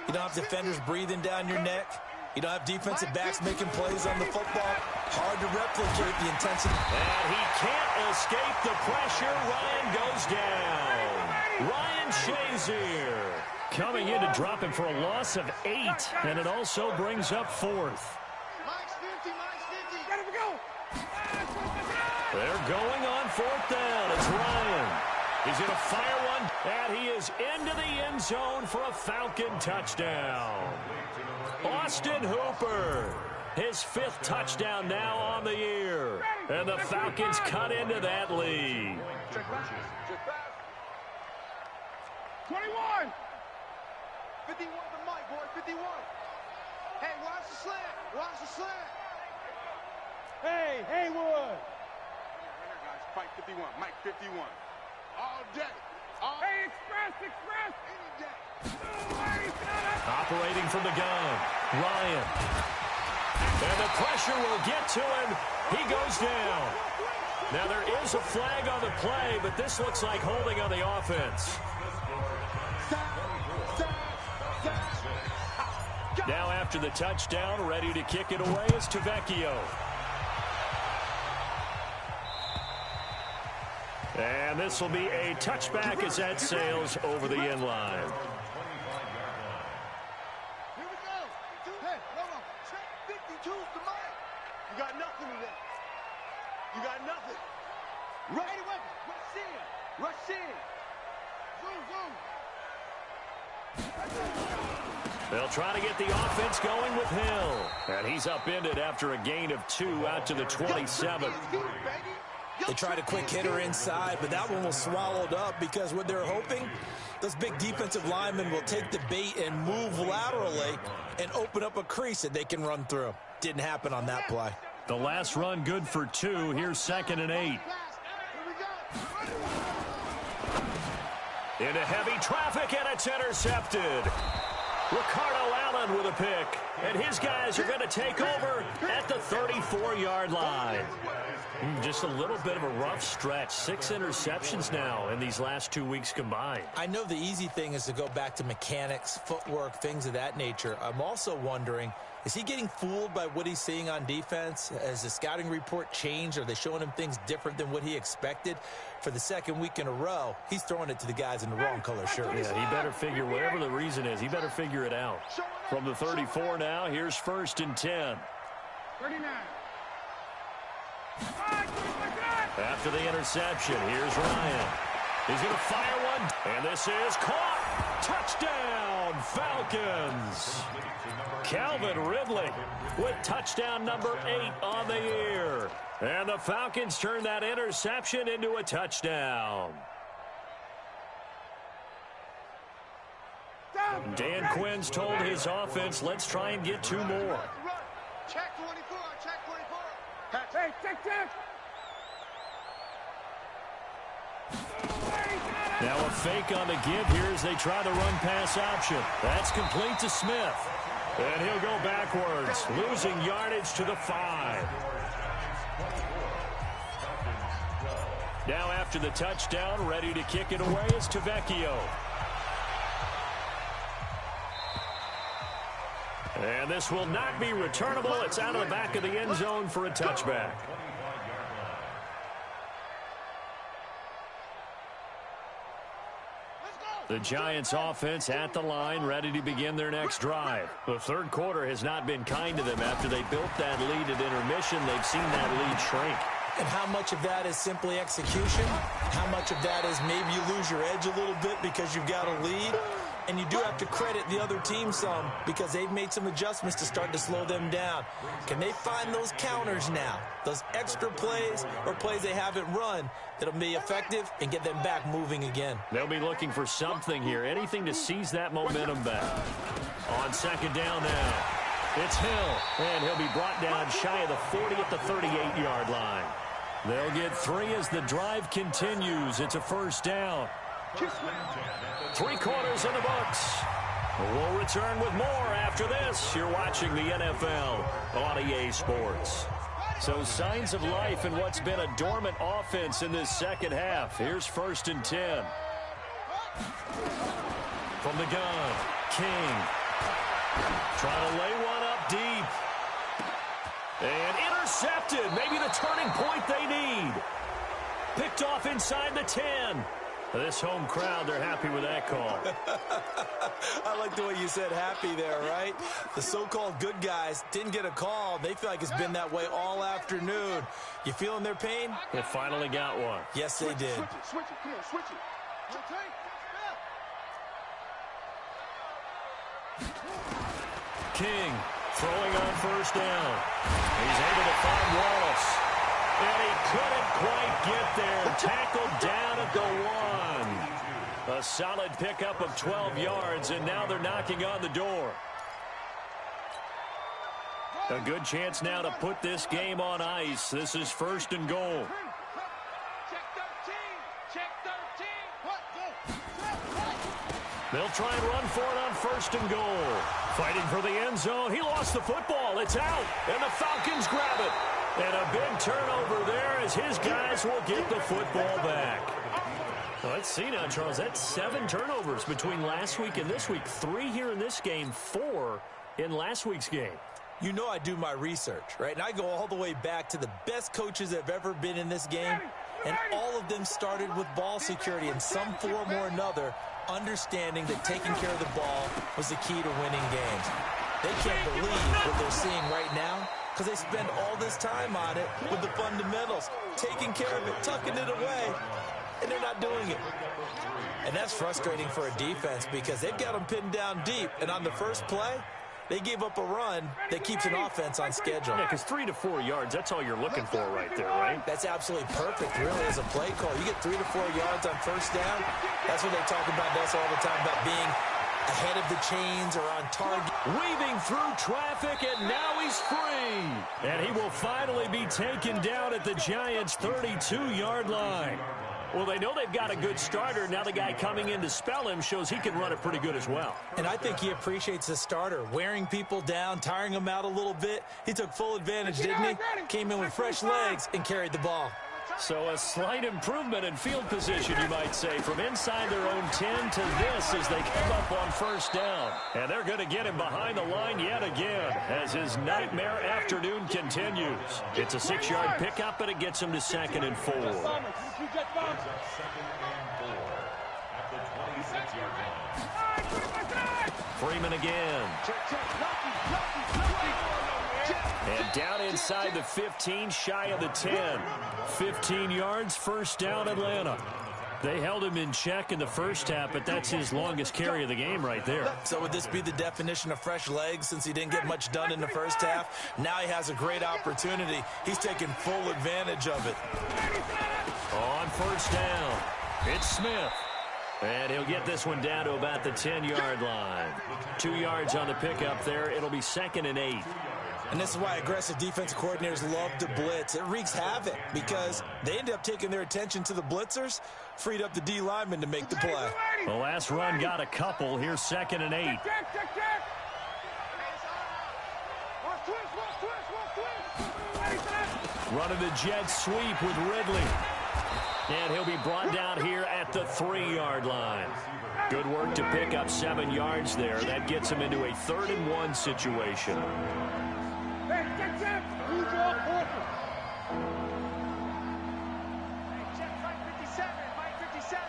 Speaker 2: you don't have defenders breathing down your neck. You don't have defensive backs making plays on the football. Hard to replicate the intensity.
Speaker 1: And he can't escape the pressure. Ryan goes down. Ryan Shazier coming in to drop him for a loss of 8, and it also brings up 4th. They're going on 4th down. It's Ryan. He's going to fire one, and he is into the end zone for a Falcon touchdown. Austin Hooper, his 5th touchdown now on the year. And the Falcons cut into that lead.
Speaker 4: 21.
Speaker 3: 51 to Mike, boy, 51. Hey, watch the slant. Watch the slant.
Speaker 4: Hey, Haywood.
Speaker 3: Fight 51, Mike 51. All day.
Speaker 4: Hey, express.
Speaker 3: Any day.
Speaker 1: Operating from the gun, Ryan. And the pressure will get to him. He goes down. Now there is a flag on the play, but this looks like holding on the offense. Now after the touchdown, ready to kick it away is Tavecchio. And this will be a touchback as that sails over the end line.
Speaker 3: Here we go. Hey, hold on. Check 52 to Mike. You got nothing today. You got nothing. Right away. Rush in. Rush in. Zoom.
Speaker 1: They'll try to get the offense going with Hill. And he's upended after a gain of 2 out to the 27.
Speaker 2: They tried a quick hitter inside, but that one was swallowed up because what they're hoping, those big defensive linemen will take the bait and move laterally and open up a crease that they can run through. Didn't happen on that play.
Speaker 1: The last run good for 2. Here's 2nd and 8. Into heavy traffic, and it's intercepted. Ricardo Allen with a pick, and his guys are going to take over at the 34-yard line. Just a little bit of a rough stretch. 6 interceptions now in these last 2 weeks combined.
Speaker 2: I know the easy thing is to go back to mechanics, footwork, things of that nature. I'm also wondering, is he getting fooled by what he's seeing on defense? Has the scouting report changed? Are they showing him things different than what he expected? For the 2nd week in a row, he's throwing it to the guys in the wrong color shirt.
Speaker 1: Yeah, he better figure, whatever the reason is, he better figure it out. From the 34 now, here's 1st and 10.
Speaker 4: 39.
Speaker 1: After the interception, here's Ryan. He's going to fire one, and this is caught. Touchdown, Falcons. Calvin Ridley with touchdown number 8 on the year. And the Falcons turn that interception into a touchdown. Dan Quinn's told his offense, let's try and get 2 more.
Speaker 3: Check 24, check 24.
Speaker 4: Hey, check.
Speaker 1: Now a fake on the give here as they try the run pass option. That's complete to Smith. And he'll go backwards, losing yardage to the 5. Now after the touchdown, ready to kick it away is Tavecchio. And this will not be returnable. It's out of the back of the end zone for a touchback. The Giants offense at the line, ready to begin their next drive. The third quarter has not been kind to them. After they built that lead at intermission, they've seen that lead shrink.
Speaker 2: And how much of that is simply execution? How much of that is maybe you lose your edge a little bit because you've got a lead? And you do have to credit the other team some because they've made some adjustments to start to slow them down. Can they find those counters now, those extra plays or plays they haven't run that'll be effective and get them back moving again?
Speaker 1: They'll be looking for something here, anything to seize that momentum back. On second down now, it's Hill, and he'll be brought down shy of the 40 at the 38-yard line. They'll get 3 as the drive continues. It's a first down. 3 quarters in the books. We'll return with more after this. You're watching the NFL on EA Sports. So signs of life in what's been a dormant offense in this second half. Here's 1st and 10. From the gun, King. Trying to lay one up deep. And intercepted. Maybe the turning point they need. Picked off inside the 10. This home crowd, they're happy with that call.
Speaker 2: I like the way you said happy there, right? The so-called good guys didn't get a call. They feel like it's been that way all afternoon. You feeling their pain?
Speaker 1: They finally got one.
Speaker 2: Yes, they did.
Speaker 3: Switch it. Come on, switch it.
Speaker 1: King throwing on first down. He's able to find Wallace. And he couldn't quite get there. Tackled down at the 1. A solid pickup of 12 yards, and now they're knocking on the door. A good chance now to put this game on ice. This is 1st and goal. They'll try and run for it on 1st and goal. Fighting for the end zone. He lost the football. It's out, and the Falcons grab it. And a big turnover there as his guys will get the football back. Well, let's see now, Charles. That's 7 turnovers between last week and this week. 3 here in this game, 4 in last week's game.
Speaker 2: You know I do my research, right? And I go all the way back to the best coaches that have ever been in this game. And all of them started with ball security in some form or another, understanding that taking care of the ball was the key to winning games. They can't believe what they're seeing right now, because they spend all this time on it with the fundamentals, taking care of it, tucking it away, and they're not doing it. And that's frustrating for a defense because they've got them pinned down deep, and on the first play, they gave up a run that keeps an offense on schedule.
Speaker 1: Yeah, because 3 to 4 yards, that's all you're looking for right there, right?
Speaker 2: That's absolutely perfect, really, as a play call. You get 3 to 4 yards on first down. That's what they talk about us all the time, about being ahead of the chains or on target.
Speaker 1: Weaving through traffic, and now he's free. And he will finally be taken down at the Giants' 32-yard line. Well, they know they've got a good starter. Now the guy coming in to spell him shows he can run it pretty good as well.
Speaker 2: And I think he appreciates the starter, wearing people down, tiring them out a little bit. He took full advantage, didn't he? Came in with fresh legs and carried the ball.
Speaker 1: So a slight improvement in field position, you might say, from inside their own 10 to this as they come up on first down. And they're going to get him behind the line yet again as his nightmare afternoon continues. It's a 6-yard pickup, and it gets him to 2nd and 4. Freeman again. And down inside the 15, shy of the 10. 15 yards, first down, Atlanta. They held him in check in the first half, but that's his longest carry of the game right there.
Speaker 2: So would this be the definition of fresh legs since he didn't get much done in the first half? Now he has a great opportunity. He's taking full advantage of it.
Speaker 1: On first down, it's Smith. And he'll get this one down to about the 10-yard line. 2 yards on the pickup there. It'll be 2nd and 8.
Speaker 2: And this is why aggressive defensive coordinators love to blitz. It wreaks havoc because they end up taking their attention to the blitzers, freed up the D lineman to make the play.
Speaker 1: The last run got a couple. Here's 2nd and 8. Running the jet sweep with Ridley. And he'll be brought down here at the 3-yard line. Good work to pick up 7 yards there. That gets him into a 3rd and 1 situation.
Speaker 4: Hey, check. Who's your quarter?
Speaker 3: Hey, check, Mike 57. Mike 57.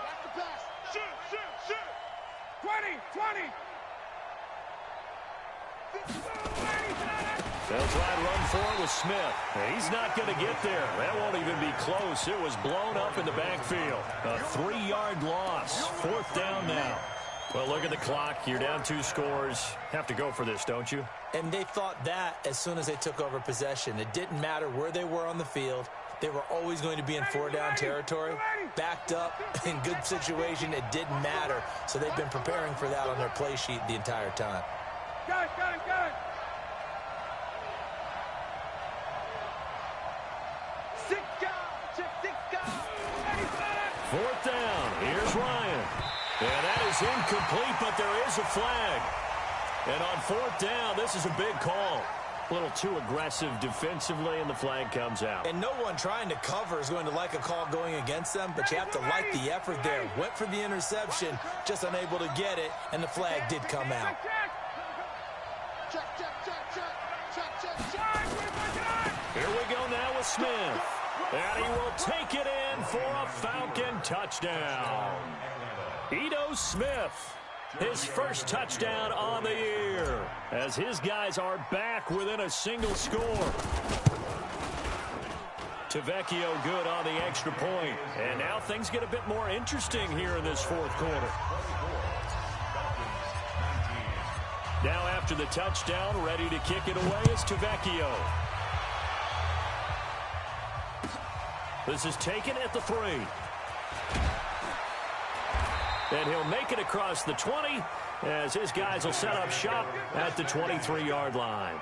Speaker 3: That's the pass. Shoot.
Speaker 4: 20.
Speaker 1: They'll try and run for it with Smith. He's not going to get there. That won't even be close. It was blown up in the backfield. A 3-yard loss. 4th down now. Well, look at the clock. You're down 2 scores. Have to go for this, don't you?
Speaker 2: And they thought that as soon as they took over possession. It didn't matter where they were on the field. They were always going to be in 4-down territory. Backed up, in good situation, it didn't matter. So they've been preparing for that on their play sheet the entire time.
Speaker 4: Got it.
Speaker 1: Fourth down. Here's Ryan. And that is incomplete, but there is a flag. And on 4th down, this is a big call. A little too aggressive defensively, and the flag comes out.
Speaker 2: And no one trying to cover is going to like a call going against them, but you have to like the effort there. Went for the interception, just unable to get it, and the flag did come out.
Speaker 3: Check.
Speaker 1: Here we go now with Smith. And he will take it in for a Falcon touchdown. Ito Smith, his first touchdown on the year, as his guys are back within a single score. Tavecchio good on the extra point. And now things get a bit more interesting here in this 4th quarter. Now after the touchdown, ready to kick it away is Tavecchio. This is taken at the 3. And he'll make it across the 20 as his guys will set up shop at the 23-yard line.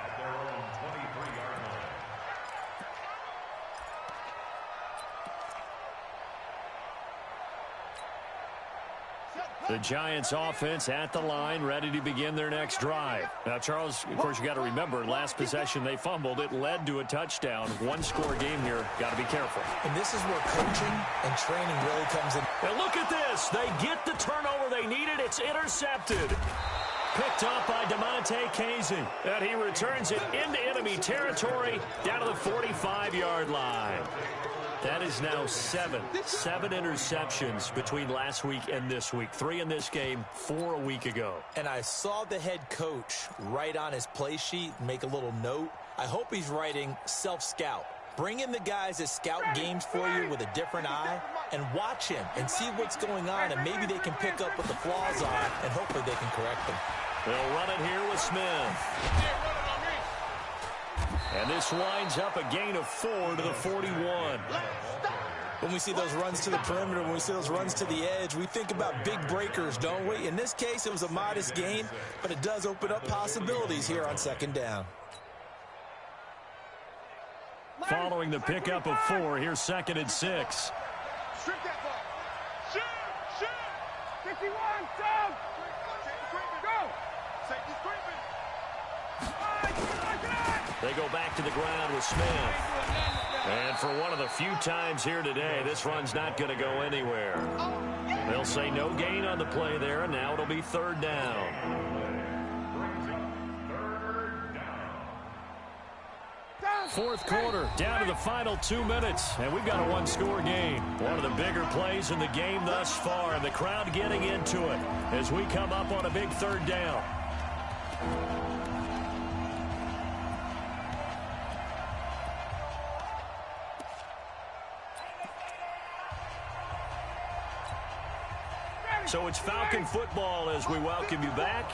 Speaker 1: The Giants offense at the line, ready to begin their next drive. Now, Charles, of course, you got to remember, last possession they fumbled. It led to a touchdown. 1-score game here. Got to be careful.
Speaker 2: And this is where coaching and training really comes in.
Speaker 1: And look at this. They get the turnover they needed. It's intercepted. Picked up by DeMonte Casey. And he returns it into enemy territory down to the 45-yard line. That is now 7 interceptions between last week and this week. 3 in this game, 4 a week ago.
Speaker 2: And I saw the head coach write on his play sheet and make a little note. I hope he's writing self-scout. Bring in the guys that scout games for you with a different eye and watch him and see what's going on, and maybe they can pick up what the flaws are, and hopefully they can correct them.
Speaker 1: They'll run it here with Smith. And this winds up a gain of 4 to the 41.
Speaker 2: When we see those runs to the perimeter, when we see those runs to the edge, we think about big breakers, don't we? In this case, it was a modest gain, but it does open up possibilities here on 2nd down.
Speaker 1: Following the pickup of 4, here's 2nd and 6.
Speaker 3: Strip that ball. Shoot.
Speaker 4: 51, Sub. Go.
Speaker 3: Safety's creeping.
Speaker 1: They go back to the ground with Smith. And for one of the few times here today, this run's not going to go anywhere. They'll say no gain on the play there, and now it'll be 3rd down. Fourth quarter, down to the final 2 minutes, and we've got a 1-score game. One of the bigger plays in the game thus far, and the crowd getting into it as we come up on a big 3rd down. So it's Falcon football as we welcome you back.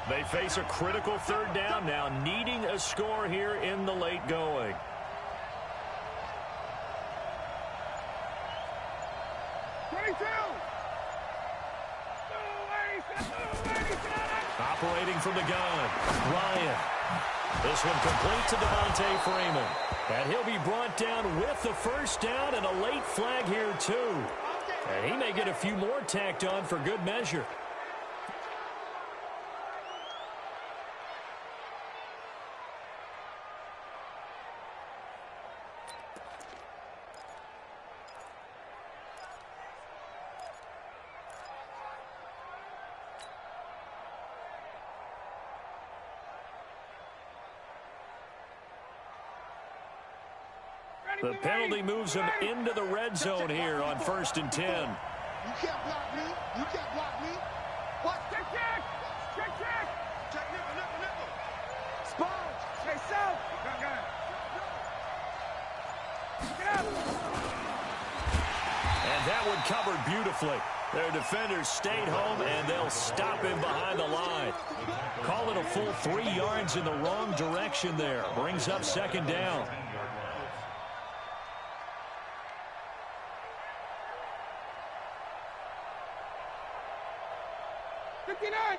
Speaker 1: They face a critical 3rd down now, needing a score here in the late going. Operating from the gun, Ryan. This one complete to Devontae Freeman. And he'll be brought down with the 1st down and a late flag here too. And he may get a few more tacked on for good measure. The penalty moves him into the red zone here on 1st and 10.
Speaker 3: You can't block me. You can't block me. What? Check, check. Check, check. Check, nickel. Sponge. Hey, South. Got it. Get up.
Speaker 1: And that one covered beautifully. Their defenders stayed home, and they'll stop him behind the line. Call it a full 3 yards in the wrong direction there. Brings up 2nd down.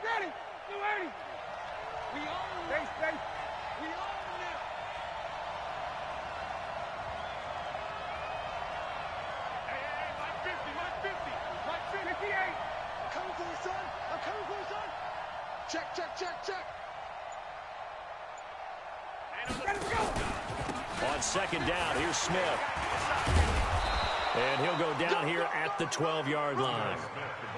Speaker 4: Ready? 280. We own now. Stay. We own now. Hey, my 50. My 58.
Speaker 3: I'm coming for you, son. I'm coming for you, son. Check.
Speaker 4: Ready to go.
Speaker 1: On 2nd down, here's Smith. And he'll go down here at the 12-yard line.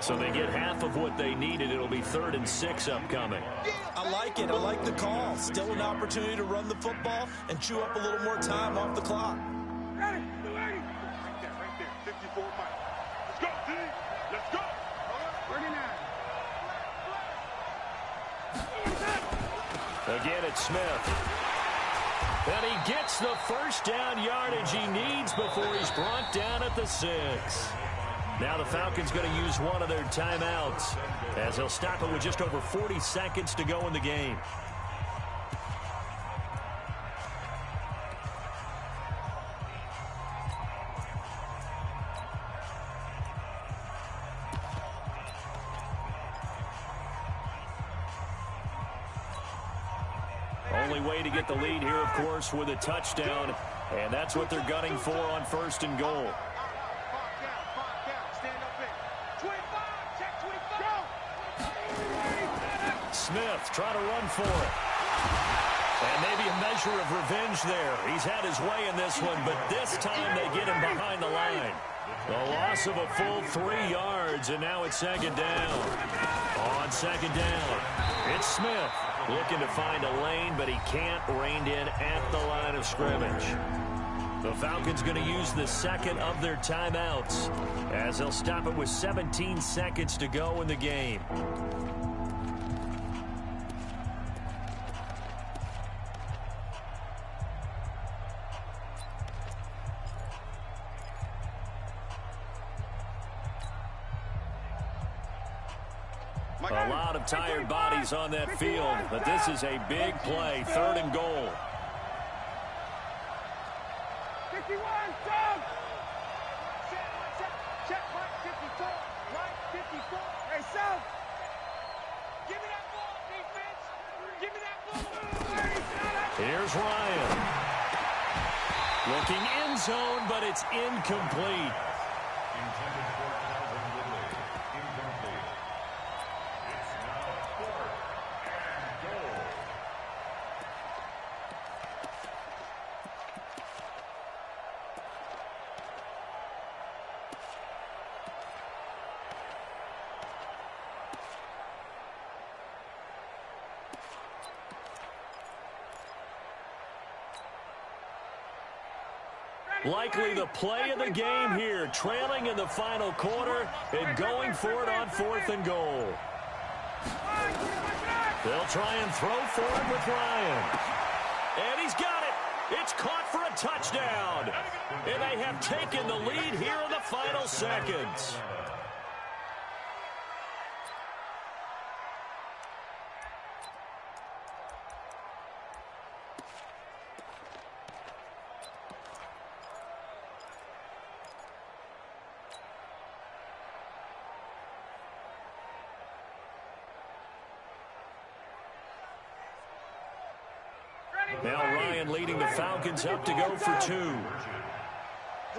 Speaker 1: So they get half of what they needed. It'll be 3rd and 6 upcoming.
Speaker 2: I like it. I like the call. Still an opportunity to run the football and chew up a little more time off the clock.
Speaker 4: Ready? 280.
Speaker 3: Right there. 54 miles. Let's go, D. Let's go.
Speaker 4: 39.
Speaker 1: Again, it's Smith. And he gets the 1st down yardage he needs before he's brought down at the 6. Now the Falcons going to use one of their timeouts as they'll stop it with just over 40 seconds to go in the game. Only way to get the lead here, of course, with a touchdown, and that's what they're gunning for on 1st and goal.
Speaker 3: Stand up in. 25. Check 25.
Speaker 1: Smith trying to run for it. And maybe a measure of revenge there. He's had his way in this one, but this time they get him behind the line. The loss of a full 3 yards, and now it's 2nd down. On 2nd down, it's Smith looking to find a lane, but he can't rein in at the line of scrimmage. The Falcons going to use the 2nd of their timeouts as they'll stop it with 17 seconds to go in the game. A lot of tired bodies on that field, but this is a big play, 3rd and goal.
Speaker 4: 51, Doug!
Speaker 3: Check, right 54. Right 54.
Speaker 4: Hey, South!
Speaker 3: Give me that ball, defense. Give me that ball.
Speaker 1: Here's Ryan. Looking end zone, but it's incomplete.
Speaker 5: Intended for Calvin Ridley. Incomplete. It's now 4th and goal.
Speaker 1: Likely the play of the game here, trailing in the final quarter and going for it on 4th and goal. They'll try and throw for it with Ryan. And he's got it. It's caught for a touchdown. And they have taken the lead here in the final seconds. Now Ryan leading the Falcons up to go for 2.
Speaker 3: Here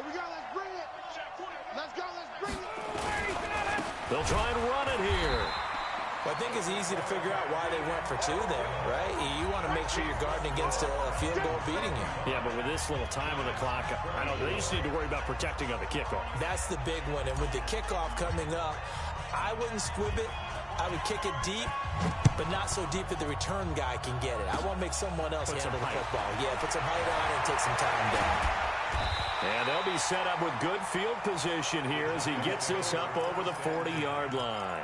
Speaker 3: we go. Let's bring it. Let's go. Let's bring it.
Speaker 1: They'll try and run it here.
Speaker 2: Well, I think it's easy to figure out why they went for 2 there, right? You want to make sure you're guarding against a field goal beating you.
Speaker 1: Yeah, but with this little time on the clock, I know they just need to worry about protecting on the kickoff.
Speaker 2: That's the big one. And with the kickoff coming up, I wouldn't squib it. I would kick it deep, but not so deep that the return guy can get it. I want to make someone else handle the football. Yeah, put some height on it and take some time down.
Speaker 1: And they'll be set up with good field position here as he gets this up over the 40-yard line.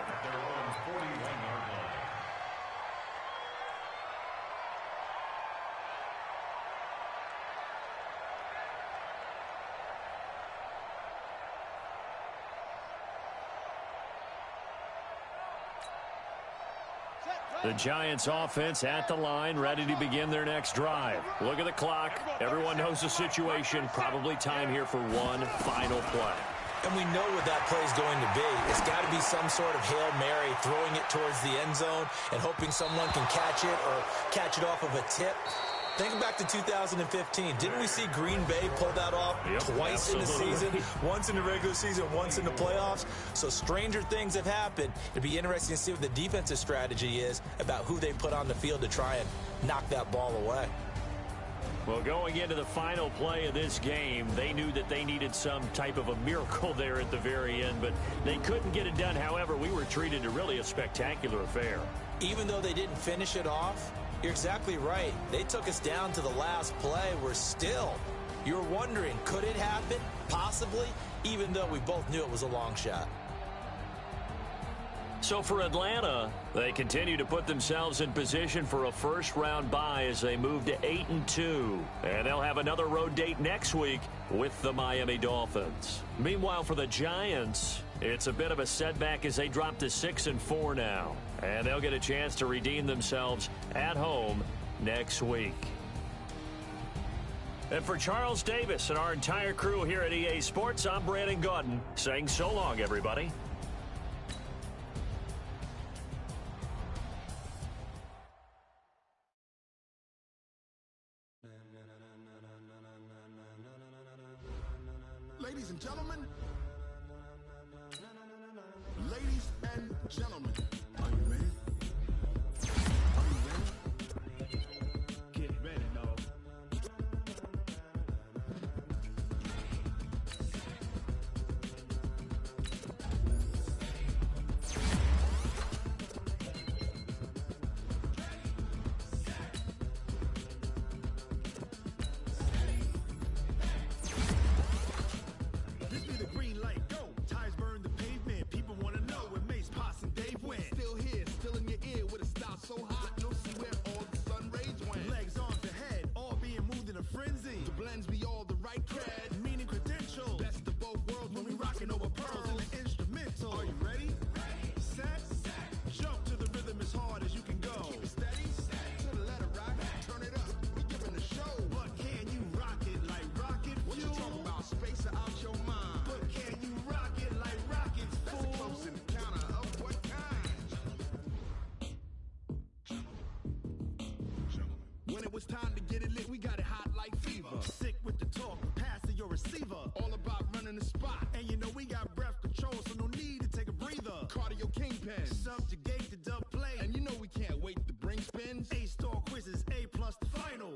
Speaker 1: The Giants offense at the line, ready to begin their next drive. Look at the clock. Everyone knows the situation. Probably time here for one final play.
Speaker 2: And we know what that play is going to be. It's got to be some sort of Hail Mary, throwing it towards the end zone and hoping someone can catch it or catch it off of a tip. Think back to 2015. Didn't we see Green Bay pull that off twice in the season? Once in the regular season, once in the playoffs. So stranger things have happened. It'd be interesting to see what the defensive strategy is about who they put on the field to try and knock that ball away.
Speaker 1: Well, going into the final play of this game, they knew that they needed some type of a miracle there at the very end, but they couldn't get it done. However, we were treated to really a spectacular affair.
Speaker 2: Even though they didn't finish it off, you're exactly right. They took us down to the last play. We're still, you're wondering, could it happen? Possibly, even though we both knew it was a long shot.
Speaker 1: So for Atlanta, they continue to put themselves in position for a first-round bye as they move to 8-2. And they'll have another road date next week with the Miami Dolphins. Meanwhile, for the Giants, it's a bit of a setback as they drop to 6-4 now. And they'll get a chance to redeem themselves at home next week. And for Charles Davis and our entire crew here at EA Sports, I'm Brandon Gaudin saying so long, everybody.
Speaker 6: Ladies and gentlemen, ladies and gentlemen, are you ready? Are you ready? Get ready, dog. When it was time to get it lit, we got it hot like fever. Sick with the talk, pass to your receiver. All about running the spot. And you know we got breath control, so no need to take a breather. Cardio kingpin, subjugate the dub play. And you know we can't wait to bring spins. A-star quizzes, A+ the final.